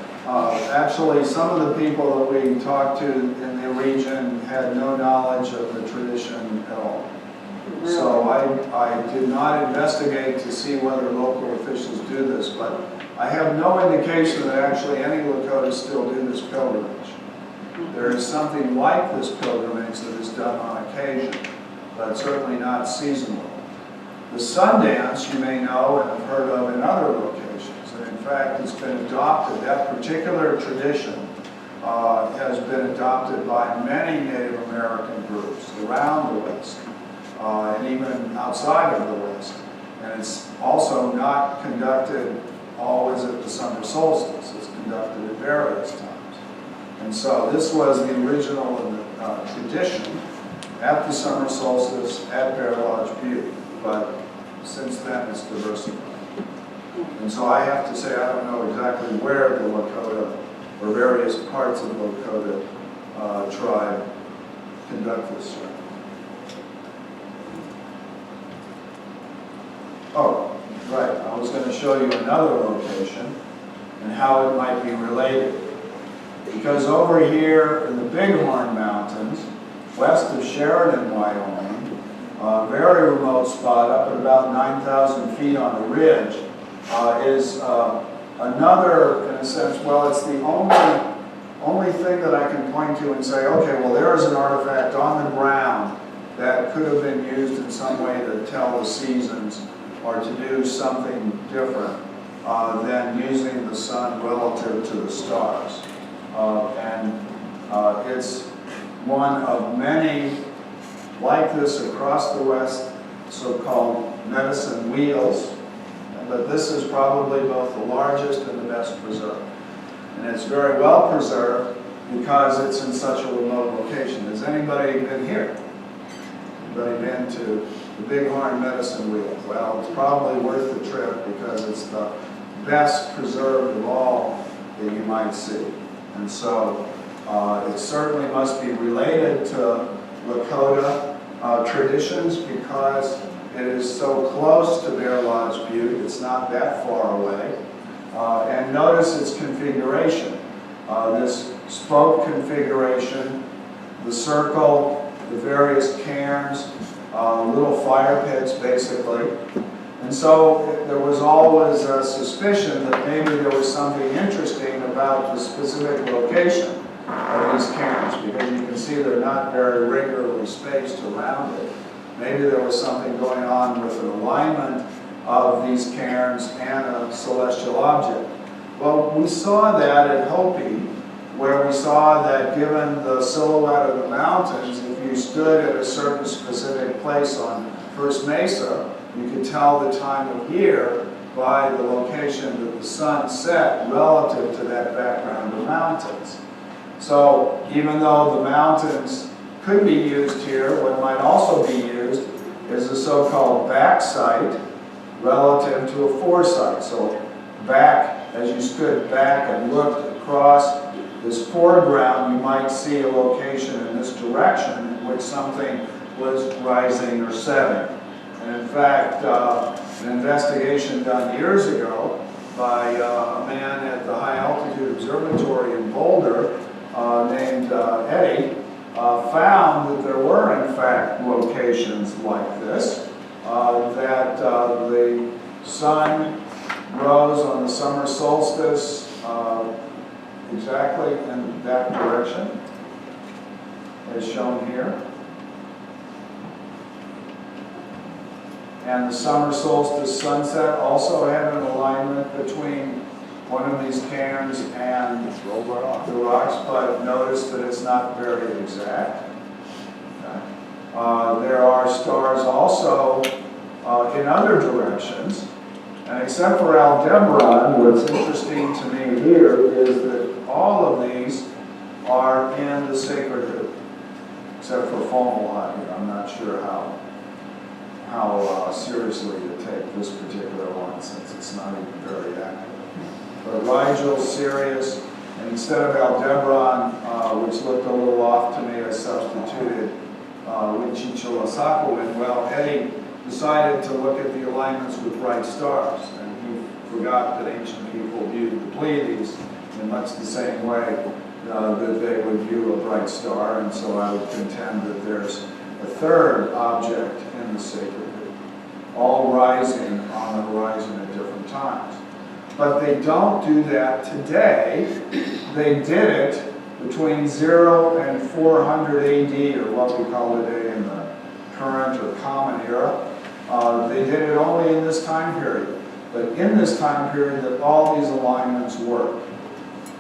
Actually, some of the people that we talked to in the region had no knowledge of the tradition at all. Really? So I did not investigate to see whether local officials do this, but I have no indication that actually any Lakotas still do this pilgrimage. There is something like this pilgrimage that is done on occasion, but certainly not seasonal. The Sundance, you may know and have heard of in other locations, and in fact it's been adopted. That particular tradition has been adopted by many Native American groups around the West, and even outside of the West. And it's also not conducted always at the summer solstice. It's conducted at various times. And so this was the original tradition at the summer solstice at Bear Lodge Butte, but since then it's diversified. And so I have to say I don't know exactly where the Lakota or various parts of the Lakota tribe conduct this ceremony. Oh, right, I was going to show you another location and how it might be related. Because over here in the Bighorn Mountains, west of Sheridan, Wyoming, a very remote spot up at about 9,000 feet on a ridge, is another, in a sense, well, it's the only thing that I can point to and say, okay, well, there is an artifact on the ground that could have been used in some way to tell the seasons or to do something different than using the sun relative to the stars. It's one of many like this across the West, so-called medicine wheels, but this is probably both the largest and the best preserved. And it's very well preserved because it's in such a remote location. Has anybody been here? Anybody been to the Bighorn Medicine Wheel? Well, it's probably worth the trip because it's the best preserved of all that you might see. And so it certainly must be related to Lakota traditions because it is so close to Bear Lodge Butte. It's not that far away. And notice its configuration. This spoke configuration, the circle, the various cairns, little fire pits basically. And so there was always a suspicion that maybe there was something interesting about the specific location of these cairns, because you can see they're not very regularly spaced around it. Maybe there was something going on with an alignment of these cairns and a celestial object. Well, we saw that at Hopi, where we saw that given the silhouette of the mountains, if you stood at a certain specific place on First Mesa, you could tell the time of year by the location that the sun set relative to that background of mountains. So even though the mountains could be used here, what might also be used is a so-called back site relative to a foresight. So back, as you stood back and looked across this foreground, you might see a location in this direction in which something was rising or setting. And in fact, an investigation done years ago by a man at the High Altitude Observatory in Boulder named Eddie found that there were in fact locations like this, that the sun rose on the summer solstice exactly in that direction, as shown here. And the summer solstice sunset also had an alignment between one of these cairns and the rocks, but notice that it's not very exact. Okay. There are stars also in other directions, and except for Aldebaran, what's interesting to me here is that all of these are in the sacred group, except for Fomalhaut here. I'm not sure how seriously to take this particular one, since it's not even very active. But Rigel, Sirius, and instead of Aldebaran, which looked a little off to me, I substituted Winchichilasakowin. Well, Eddie decided to look at the alignments with bright stars, and he forgot that ancient people viewed the Pleiades in much the same way that they would view a bright star, and so I would contend that there's a third object in the sacred group, all rising on the horizon at different times. But they don't do that today. They did it between 0 and 400 AD, or what we call today in the current or common era. They did it only in this time period. But in this time period that all these alignments work.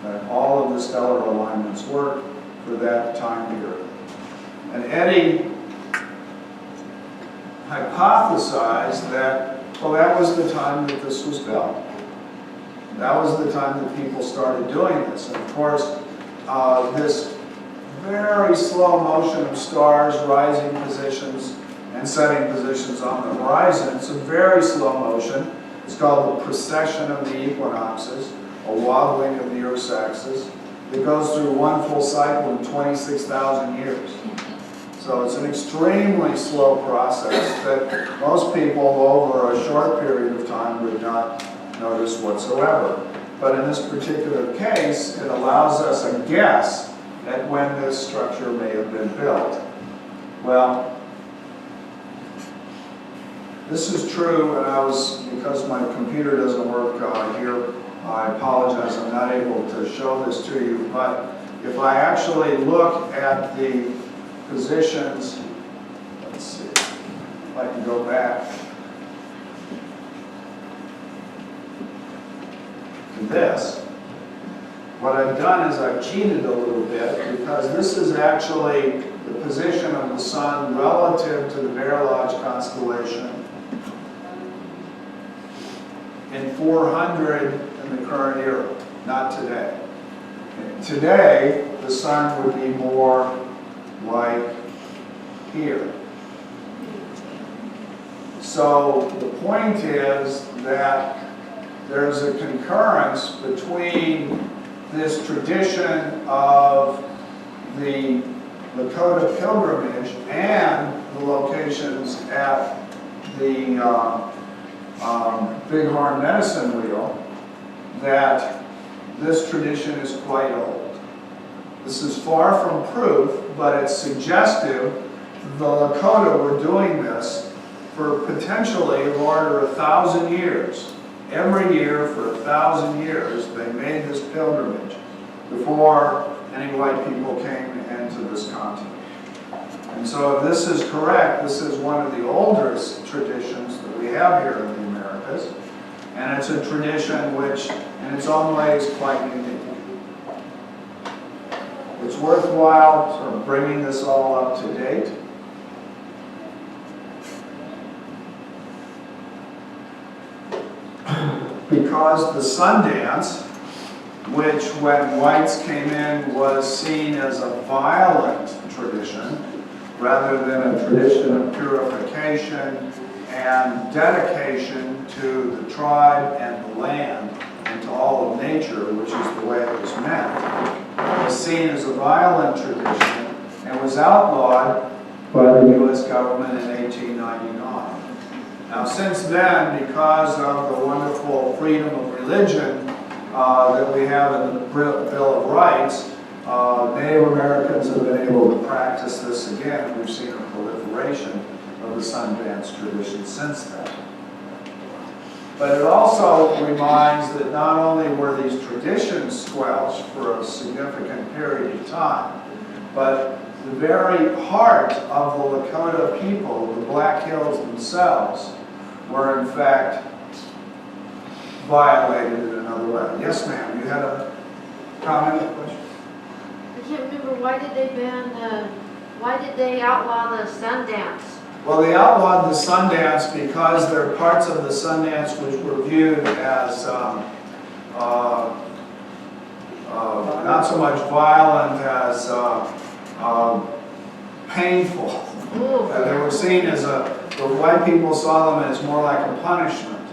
That all of the stellar alignments work for that time period. And Eddie hypothesized that, well, that was the time that this was built. That was the time that people started doing this. And of course, this very slow motion of stars rising positions and setting positions on the horizon, it's a very slow motion. It's called the precession of the equinoxes, a wobbling of the Earth's axis. It goes through one full cycle in 26,000 years. So it's an extremely slow process that most people over a short period of time would not notice whatsoever. But in this particular case, it allows us a guess at when this structure may have been built. Well, this is true, and because my computer doesn't work here, I apologize, I'm not able to show this to you, but if I actually look at the positions, let's see, if I can go back to this. What I've done is I've cheated a little bit, because this is actually the position of the sun relative to the Bear Lodge constellation in 400 in the current era, not today. Today, the sun would be more like here. So the point is that there's a concurrence between this tradition of the Lakota Pilgrimage and the locations at the Bighorn Medicine Wheel, that this tradition is quite old. This is far from proof, but it's suggestive the Lakota were doing this for potentially of order 1,000 years. Every year for 1,000 years, they made this pilgrimage before any white people came into this continent. And so if this is correct, this is one of the oldest traditions that we have here in the Americas. And it's a tradition which, in its own way, is quite unique. It's worthwhile sort of bringing this all up to date. Because the sun dance, which when whites came in was seen as a violent tradition, rather than a tradition of purification and dedication to the tribe and the land and to all of nature, which is the way it was meant, was seen as a violent tradition and was outlawed by the U.S. government in 1899. Now, since then, because of the wonderful freedom of religion that we have in the Bill of Rights, Native Americans have been able to practice this again. We've seen a proliferation of the sun dance tradition since then. But it also reminds that not only were these traditions squelched for a significant period of time, but the very heart of the Lakota people, the Black Hills themselves, were in fact violated in another way. Yes, ma'am, you had a comment or question? I can't remember, why did they outlaw the sun dance? Well, they outlawed the Sundance because there are parts of the Sundance which were viewed as not so much violent as painful. Ooh. They were seen as the white people saw them as more like a punishment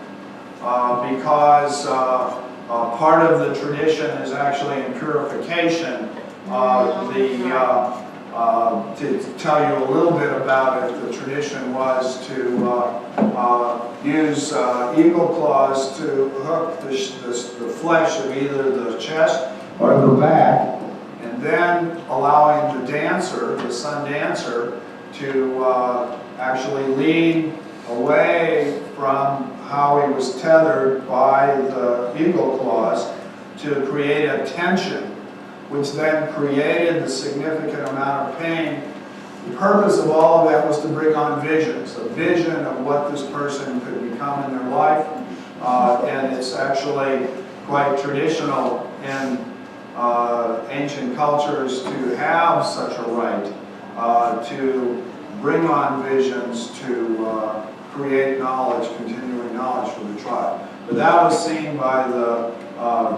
because part of the tradition is actually in purification. To tell you a little bit about it, the tradition was to use eagle claws to hook the flesh of either the chest or the back, and then allowing the dancer, the sun dancer, to actually lean away from how he was tethered by the eagle claws to create a tension, which then created the significant amount of pain. The purpose of all of that was to bring on visions, a vision of what this person could become in their life, and it's actually quite traditional in ancient cultures to have such a right to bring on visions, to create knowledge, continuing knowledge for the tribe. But that was seen by the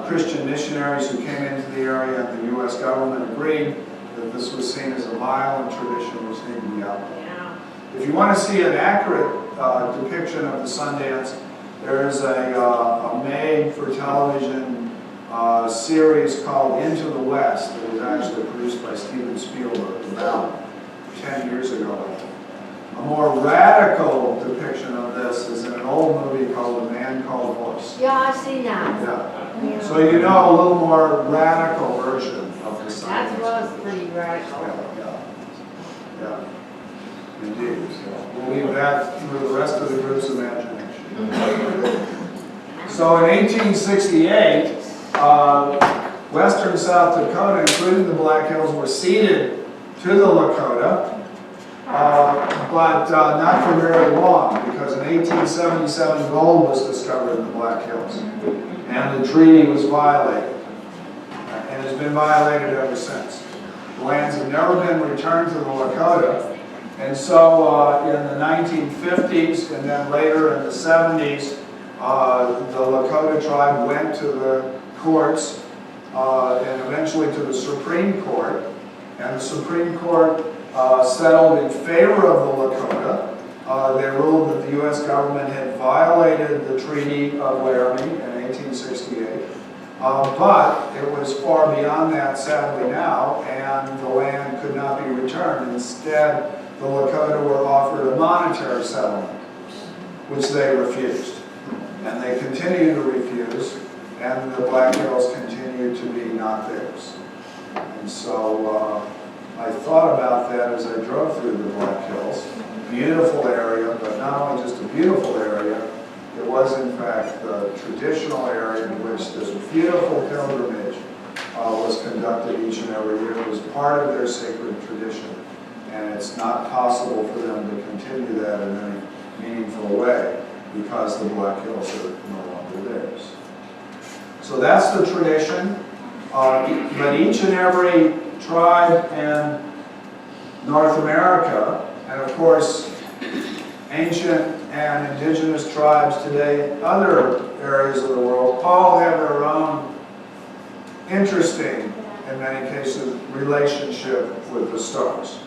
Christian missionaries who came into the area, and the U.S. government agreed that this was seen as a violent tradition which needed to be outlawed. Yeah. If you want to see an accurate depiction of the Sundance, there is a made-for-television series called Into the West that was actually produced by Steven Spielberg about 10 years ago. A more radical depiction of this is in an old movie called A Man Called Horse. Yeah, I've seen that. Yeah. So you know a little more radical version of the Sundance. That was pretty radical. Yeah. Indeed. So we'll leave that to the rest of the group's imagination. So in 1868, western South Dakota, including the Black Hills, were ceded to the Lakota. But not for very long, because in 1877 gold was discovered in the Black Hills, and the treaty was violated, and has been violated ever since. The lands have never been returned to the Lakota, and so in the 1950s and then later in the 70s, the Lakota tribe went to the courts and eventually to the Supreme Court, and the Supreme Court settled in favor of the Lakota. They ruled that the U.S. government had violated the Treaty of Laramie in 1868. But it was far beyond that, sadly, now, and the land could not be returned. Instead, the Lakota were offered a monetary settlement, which they refused. And they continue to refuse, and the Black Hills continue to be not theirs. And so I thought about that as I drove through the Black Hills. Beautiful area, but not only just a beautiful area, it was in fact the traditional area in which this beautiful pilgrimage was conducted each and every year. It was part of their sacred tradition, and it's not possible for them to continue that in any meaningful way because the Black Hills are no longer theirs. So that's the tradition, but each and every tribe in North America, and of course ancient and indigenous tribes today in other areas of the world, all have their own interesting, in many cases, relationship with the stars.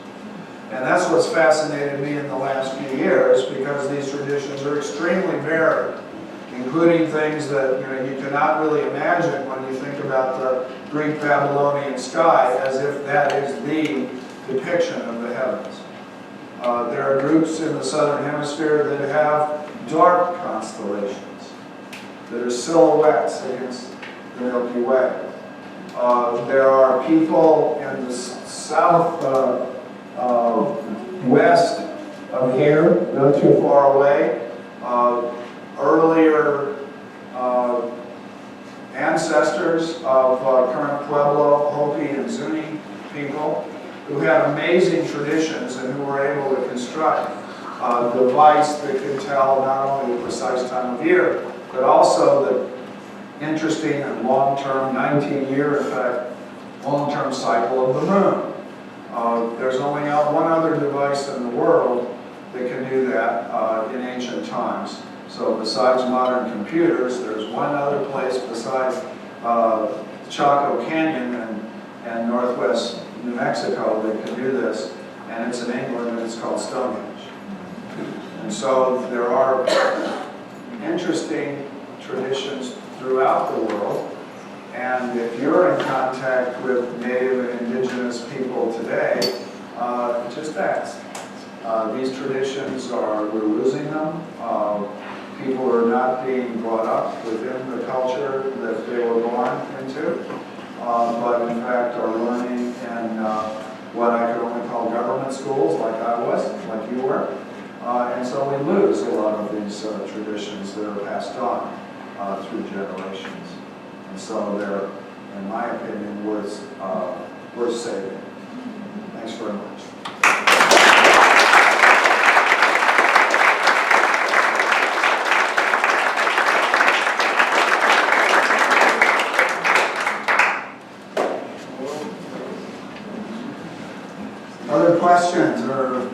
And that's what's fascinated me in the last few years, because these traditions are extremely varied, including things that you cannot really imagine when you think about the Greek Babylonian sky, as if that is the depiction of the heavens. There are groups in the southern hemisphere that have dark constellations, that are silhouettes against the Milky Way. There are people in the southwest of here, not too far away, earlier ancestors of current Pueblo, Hopi, and Zuni people who had amazing traditions and who were able to construct device that can tell not only the precise time of year, but also the interesting and long-term, 19-year, in fact, long-term cycle of the moon. There's only one other device in the world that can do that in ancient times. So besides modern computers, there's one other place besides Chaco Canyon and northwest New Mexico that can do this, and it's in England, and it's called Stonehenge. And so there are interesting traditions throughout the world, and if you're in contact with native and indigenous people today, just ask. These traditions we're losing them. People are not being brought up within the culture that they were born into, but in fact are learning in what I could only call government schools, like I was, like you were. And so we lose a lot of these traditions that are passed on through generations. And so they're, in my opinion, worth saving. Thanks very much. Other questions or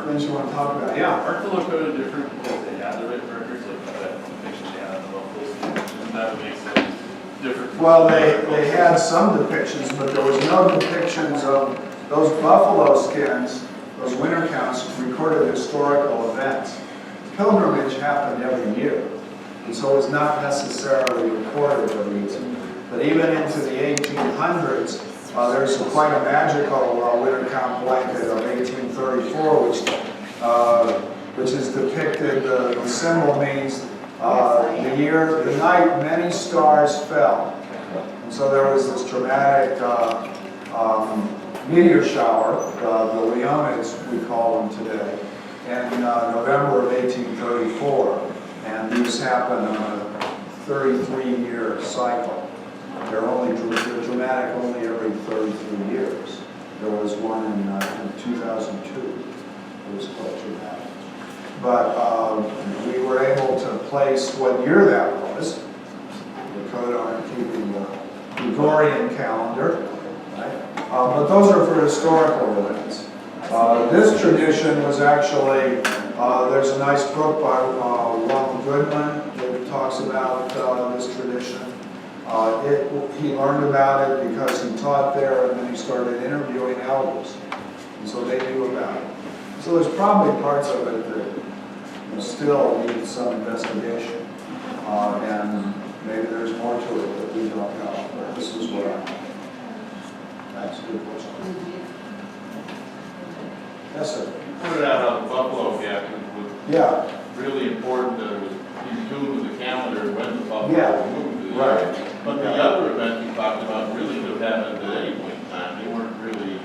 things you want to talk about? Yeah. Aren't the Lakota different because they have the written records, like that depiction they had on the buffalo? Doesn't that make sense? Different. Well, they had some depictions, but there was no depictions of those buffalo skins, those winter counts recorded historical events. Pilgrimage happened every year, and so it was not necessarily recorded of these. But even into the 1800s, there's quite a magical winter count blanket of 1834, which is depicted. The symbol means the night many stars fell. And so there was this dramatic meteor shower, the Leonids we call them today, in November of 1834. And these happen on a 33-year cycle. They're dramatic only every 33 years. There was one in 2002. It was quite dramatic. But we were able to place what year that was. Lakota aren't keeping the Gregorian calendar, right? But those are for historical events. This tradition was actually, there's a nice book by Ron Goodman that talks about this tradition. He learned about it because he taught there, and then he started interviewing elders, and so they knew about it. So there's probably parts of it that still need some investigation, and maybe there's more to it that we don't know. But this is what I know. That's a good question. Yes, sir. You pointed out how the buffalo captain was really important that it was in tune with the calendar when the buffalo moved to the area. But the other events you talked about really could have happened at any point in time. They weren't really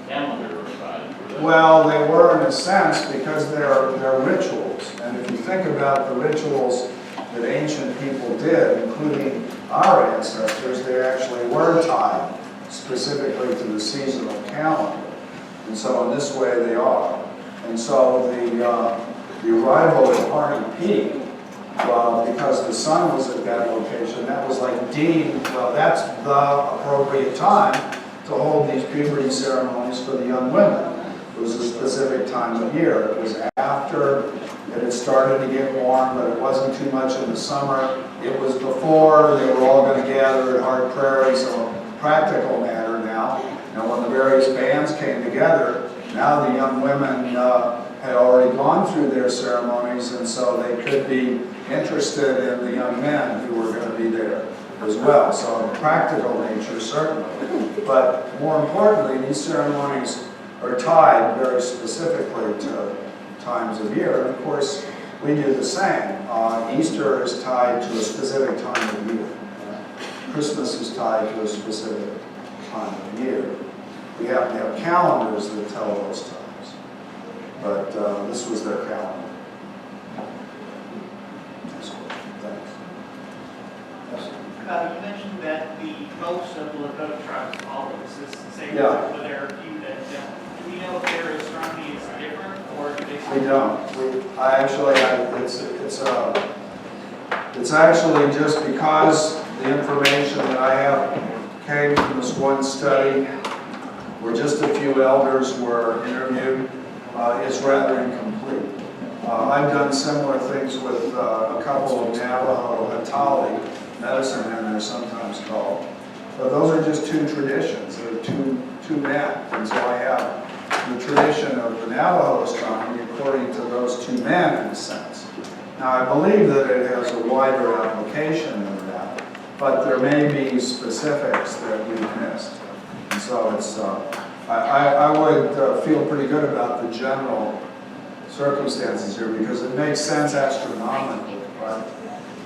calendar-oriented, were they? Well, they were in a sense because they're rituals. And if you think about the rituals that ancient people did, including our ancestors, they actually were tied specifically to the seasonal calendar. And so in this way they are. And so the arrival at Harney Peak, because the sun was at that location, that was like deemed, well, that's the appropriate time to hold these puberty ceremonies for the young women. It was a specific time of year. It was after it had started to get warm, but it wasn't too much in the summer. It was before they were all going to gather at Hard Prairie, so practical matter now. Now, when the various bands came together, now the young women had already gone through their ceremonies, and so they could be interested in the young men who were going to be there as well. So in practical nature, certainly. But more importantly, these ceremonies are tied very specifically to times of year. And of course, we do the same. Easter is tied to a specific time of year. Christmas is tied to a specific time of year. We have to have calendars that tell those times. But this was their calendar. Thanks. You mentioned that most of the Lakota tribes follow this same Yeah. but there are a few that don't. Do we know if their astronomy is different, report? We don't. It's actually just because the information that I have came from this one study where just a few elders were interviewed, it's rather incomplete. I've done similar things with a couple of Navajo Hatali, medicine men they're sometimes called. But those are just two traditions, they're two men. And so I have the tradition of the Navajo astronomy according to those two men in a sense. Now I believe that it has a wider application than that, but there may be specifics that we've missed. And so it's, I would feel pretty good about the general circumstances here because it makes sense astronomically, right?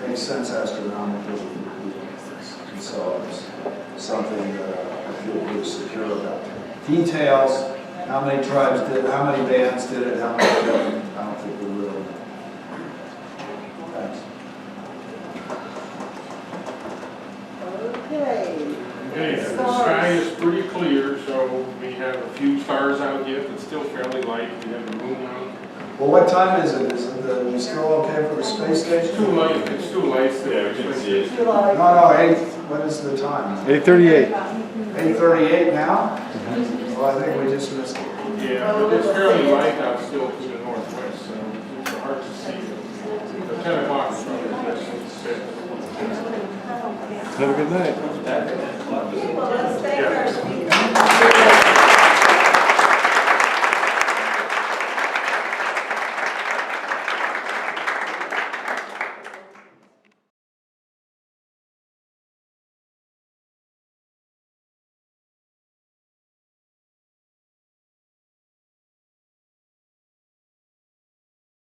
It makes sense astronomically. And so it's something that I feel pretty secure about. Details, how many tribes did it, how many bands did it, how many didn't, I don't think we really know. Thanks. Okay. Okay, the sky is pretty clear, so we have a few stars out yet. It's still fairly light. We have the moon out. Well, what time is it? Is it we still okay for the space station? It's too light. It's too light. Yeah, we can see it. You like, No, 8, what is the time? 8:38. 8:38 now? Well, I think we just missed it. Yeah, but it's fairly light out still to the northwest, so it's hard to see. The 10 o'clock is probably the best. Have a good night.